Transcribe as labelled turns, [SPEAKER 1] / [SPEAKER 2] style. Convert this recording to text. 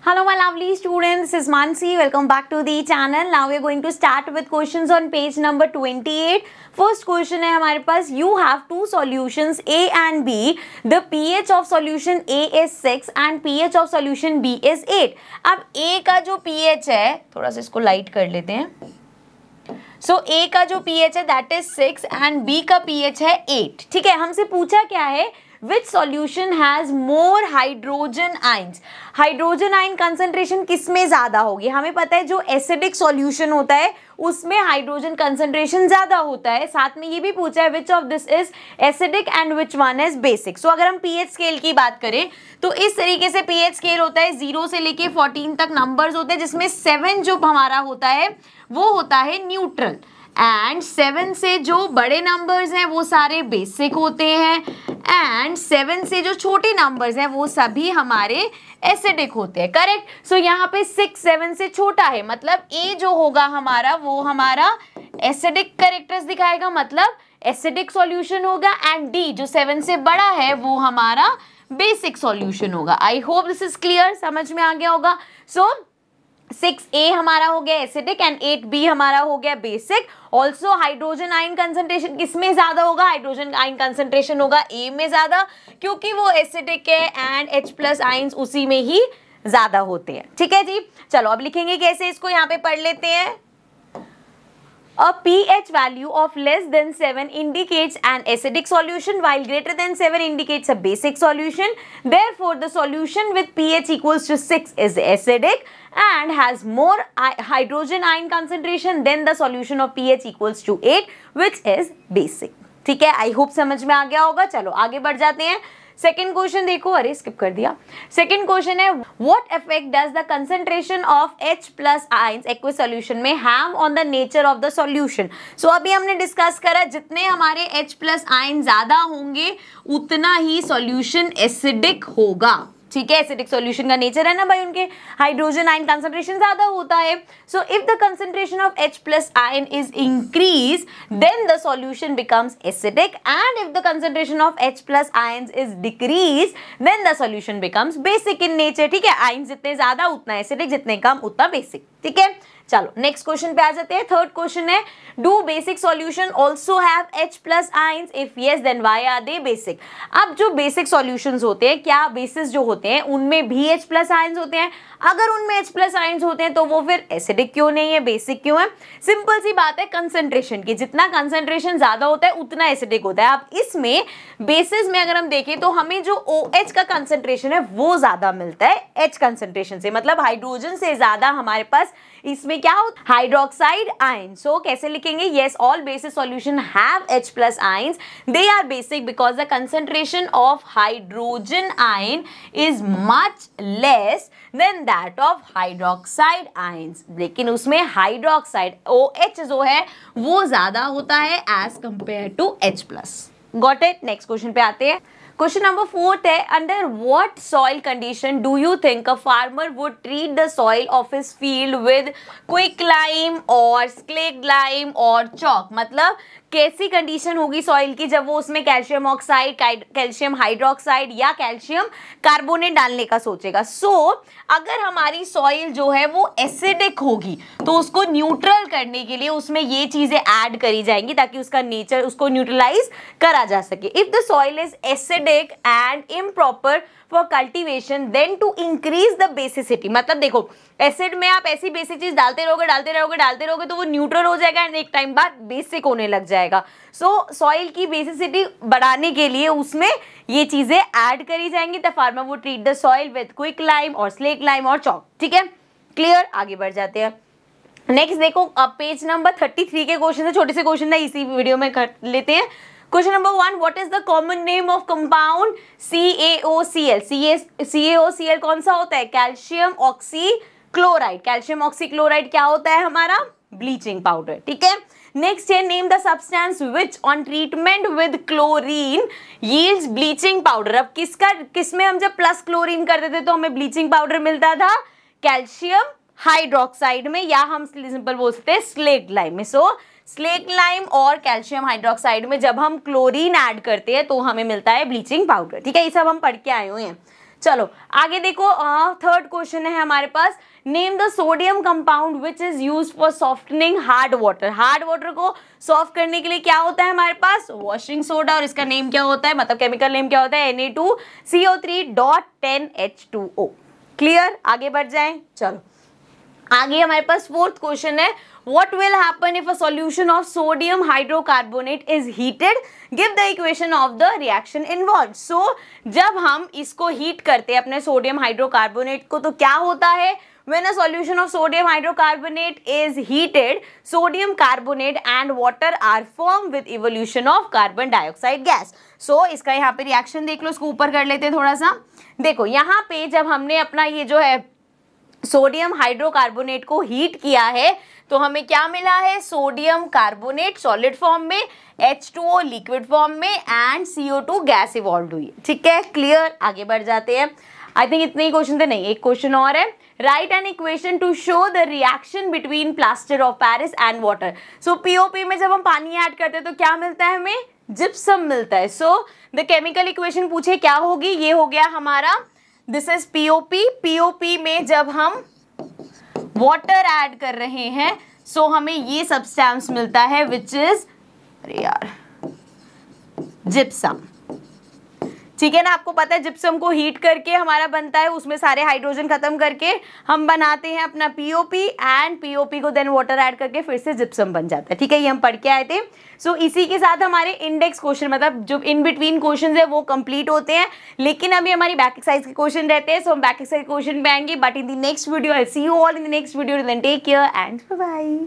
[SPEAKER 1] Hello my lovely students, this is Mansi. Welcome back to the channel. Now we are going to start with questions on page number 28. First question है हमारे पास, you have two solutions A and B. The pH of solution A is 6 and pH of solution B is 8. अब A का जो pH है, थोड़ा सा इसको light कर लेते हैं. So A का जो pH है that is 6 and B का pH है 8. ठीक है, हमसे पूछा क्या है, which solution has more hydrogen ions? Hydrogen ion concentration किस में ज्यादा होगी? हमें पता है जो एसिडिक सॉल्यूशन होता है उसमें हाइड्रोजन कंसंट्रेशन ज्यादा होता है. साथ में ये भी पूछा है which of this is acidic and which one is basic. So अगर हम पीएच स्केल की बात करें तो इस तरीके से पीएच स्केल होता है, 0 से लेके 14 तक नंबर्स होते हैं, जिसमें 7 जो हमारा होता है वो होता है न्यूट्रल एंड 7 से जो बड़े नंबर्स हैं वो सारे बेसिक होते हैं एंड 7 से जो छोटे नंबर्स हैं वो सभी हमारे एसिडिक होते हैं. करेक्ट. सो यहाँ पे 6 7 से छोटा है, मतलब ए जो होगा हमारा वो हमारा एसिडिक कैरेक्टर्स दिखाएगा, मतलब एसिडिक सॉल्यूशन होगा एंड डी जो 7 से बड़ा है वो हमारा बेसिक सॉल्यूशन होगा. I hope this is clear, समझ में आ गया होगा. सो 6A हमारा हो गया एसिडिक एंड 8B हमारा हो गया basic. Also hydrogen ion concentration किसमें ज्यादा होगा? हाइड्रोजन आयन कंसंट्रेशन होगा A में ज्यादा, क्योंकि वो एसिडिक है एंड H+ आयन्स उसी में ही ज्यादा होते हैं. ठीक है जी, चलो अब लिखेंगे कैसे, इसको यहाँ पे पढ़ लेते हैं. A pH value of less than 7 indicates an acidic solution while greater than 7 indicates a basic solution. Therefore, the solution with pH equals to 6 is acidic and has more hydrogen ion concentration than the solution of pH equals to 8 which is basic. ठीक है, I hope समझ में आ गया होगा. चलो आगे बढ़ जाते हैं. सेकेंड क्वेश्चन देखो, अरे स्किप कर दिया. सेकेंड क्वेश्चन है, what effect does the concentration of H+ ions aqueous solution में have on the nature of the solution. So अभी हमने डिस्कस करा जितने हमारे H+ आयन ज्यादा होंगे उतना ही सॉल्यूशन एसिडिक होगा. ठीक है, एसिडिक सॉल्यूशन का नेचर है ना भाई, उनके हाइड्रोजन आयन कंसंट्रेशन ज्यादा होता है. So if the concentration of H+ ion is increase then the solution becomes acidic and if the concentration of H+ ions is decrease then the solution becomes basic in nature. ठीक है, ion जितने ज्यादा उतना acidic, जितने कम उतना basic. ठीक है, चलो नेक्स्ट क्वेश्चन पे आ जाते हैं. थर्ड क्वेश्चन है, do basic solution also have H+ ions? If yes then why are they basic. अब जो बेसिक सॉल्यूशंस होते हैं, क्या बेसिस जो होते हैं उनमें भी H+ आयंस होते हैं? अगर उनमें H+ आयंस होते हैं तो वो फिर एसिडिक क्यों नहीं है, बेसिक क्यों है? सिंपल सी बात है, कंसंट्रेशन की. जितना कंसंट्रेशन ज्यादा होता है उतना एसिडिक होता है. अब इसमें बेसिस में अगर हम देखें तो हमें जो OH का कंसंट्रेशन है वो ज्यादा मिलता है H कंसंट्रेशन से, मतलब हाइड्रोजन से ज्यादा हमारे पास इसमें क्या होता है, हाइड्रोक्साइड आयन. सो कैसे लिखेंगे, yes all basic solution have H+ ions, they are basic because the concentration of hydrogen ion is much less than that of hydroxide ions. लेकिन उसमें हाइड्रोक्साइड OH जो है वो ज्यादा होता है as compare to H+. Got it. Next question पे आते हैं. क्वेश्चन नंबर 4 है, under what soil condition do you think a farmer would treat the soil of his field with quick lime और स्लेक्ट लाइम और chalk. मतलब कैसी condition होगी soil की जब वो उसमें कैल्शियम ऑक्साइड, कैल्शियम हाइड्रोक्साइड या कैल्शियम कार्बोनेट डालने का सोचेगा. सो अगर हमारी सॉइल जो है वो एसिडिक होगी तो उसको न्यूट्रल करने के लिए उसमें ये चीजें ऐड करी जाएंगी ताकि उसका नेचर उसको न्यूट्रलाइज करा जा सके. If the soil is acidic and improper for cultivation then to increase the basicity. मतलब देखो, एसिड में आप ऐसी बेसिक चीज डालते रहोगे तो वो न्यूट्रल हो जाएगा एंड एक टाइम बाद बेसिक होने लग जाएगा. सो सॉइल की बेसिसिटी बढ़ाने के लिए उसमें ये चीजें ऐड करी जाएंगी. The farmer would treat the soil with quick lime और स्लेक्ट लाइम और चॉक. ठीक है, क्लियर. आगे बढ़ जाते हैं. नेक्स्ट देखो, अब पेज नंबर 33 के क्वेश्चन है, छोटे से क्वेश्चन है, इसी वीडियो में कर लेते हैं. Question number 1, what is the common name of compound CaOCl? CaOCl कौन सा होता है? Calcium oxychloride. कैल्शियम ऑक्सीक्लोराइड क्या होता है हमारा? Bleaching powder. ठीक है, नेक्स्ट है, name the substance which on treatment with chlorine yields bleaching powder. अब किसमें हम जब प्लस क्लोरीन करते थे तो हमें ब्लीचिंग पाउडर मिलता था? कैल्शियम हाइड्रोक्साइड में, या हम सिंपल बोल सकते हैं स्लेक्ट लाइम में. सो स्लेक्ट लाइम और कैल्शियम हाइड्रोक्साइड में जब हम क्लोरीन ऐड करते हैं तो हमें मिलता है ब्लीचिंग पाउडर. ठीक है, ये सब हम पढ़ के आए हुए हैं. चलो आगे देखो, थर्ड क्वेश्चन है हमारे पास, name the sodium compound which is used for softening hard water. Hard water को सॉफ्ट करने के लिए क्या होता है हमारे पास, वॉशिंग सोडा, और इसका नेम क्या होता है, मतलब केमिकल नेम क्या होता है, Na2CO3.10H2O। क्लियर, आगे बढ़ जाएं। चलो आगे हमारे पास फोर्थ क्वेश्चन है, what will happen if a solution of sodium hydrocarbonate is heated, give the equation of the reaction involved। so जब हम इसको हीट करते हैं अपने सोडियम हाइड्रोकार्बोनेट को, तो क्या होता है, when a solution of sodium hydrocarbonate is heated, sodium carbonate and water are formed with evolution of carbon dioxide gas। so इसका यहाँ पे रिएक्शन देख लो, इसको ऊपर कर लेते हैं थोड़ा सा। देखो यहाँ पे जब हमने अपना ये जो है सोडियम हाइड्रोकार्बोनेट को हीट किया है, तो हमें क्या मिला है, सोडियम कार्बोनेट सॉलिड फॉर्म में, H2O लिक्विड फॉर्म में एंड CO2 गैस इवॉल्व हुई है। ठीक है, क्लियर, आगे बढ़ जाते हैं। आई थिंक इतने ही क्वेश्चन थे, नहीं एक क्वेश्चन और है, right an equation two show the reaction between plaster of Paris and water. So POP में जब हम पानी ऐड करते हैं तो क्या मिलता है हमें, जिप्सम मिलता है। सो द केमिकल इक्वेशन पूछे क्या होगी, ये हो गया हमारा, दिस इज पीओपी। पीओपी में जब हम वाटर ऐड कर रहे हैं, सो हमें ये सब्सटेंस मिलता है विच इज, अरे यार, जिप्सम। ठीक है ना, आपको पता है जिप्सम को हीट करके हमारा बनता है, उसमें सारे हाइड्रोजन खत्म करके हम बनाते हैं अपना पीओपी, एंड पीओपी को देन वाटर ऐड करके फिर से जिप्सम बन जाता है। ठीक है, ये हम पढ़ के आए थे। सो इसी के साथ हमारे इंडेक्स क्वेश्चन, मतलब जो इन बिटवीन क्वेश्चन है वो कंप्लीट होते हैं, लेकिन अभी हमारी बैक एक्सरसाइज के क्वेश्चन रहते हैं। सो हम बैक एक्सरसाइज क्वेश्चन पे आएंगे, but in the next video I see you all in the next video, then take care and bye.